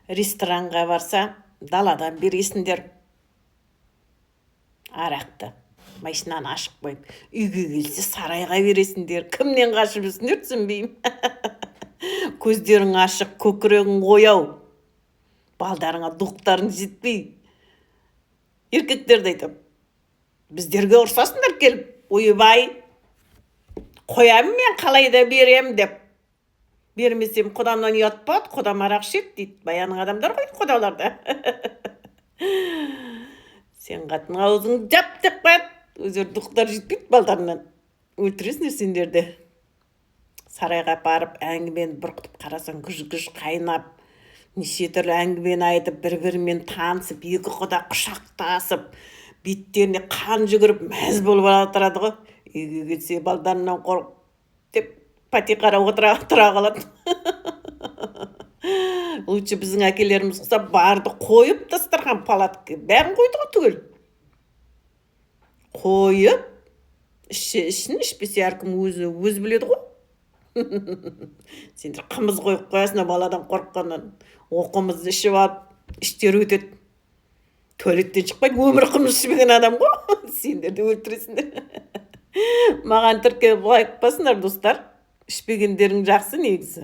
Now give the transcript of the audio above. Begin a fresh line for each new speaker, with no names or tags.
ресторанға барса, даладан бересіңдер арақты. Машинаны ашық қойып, үйге келсе сарайға бересіңдер. Кімнен қашып жүрсіңдер түсінбеймін. Көздерің ашық, көкірегің қояу. Балдарыңа дұқтарың жетпей. Еркектерді айтам, біздерге ұрсасыңдар келіп, ойбай, қоямын мен қалайда берем деп. Бермесем құдамнан ұят болады, құдам арақ ішеді дейді. Баяның адамдар ғой құдаларда. Сен қатын аузың жап деп қояды. Өздері дұқтар жетпейді балдарынан. Өлтіресіңдер сендерді. Сарайға барып әңгімені бұрқытып қарасаң, күж-күж қайнап, неше түрлі әңгімені айтып, бір-бірімен танысып, екі құда құшақтасып, беттеріне қан жүгіріп, мәз болып отырады ғой. Үйге келсе балдарынан қорып деп пәтиқара отыра қалады. Лучше біздің әкелеріміз қылса барды қойып дастархан палатқа бәрін қойды ғой түгел. Қойып, ішін ішпесе әркім өзі біледі ғой. Сендер қымыз қойып қоясыңдар баладан қорыққаннан. Оқымызды ішіп алып, іштері өтеді. Туалеттен шықпайды, өмір қымыз ішпеген адам ғой. Сендерді өлтіресіңдер. Маған тіркеліп қойып басыңдар достар. Ішпегендерің жақсы негізі.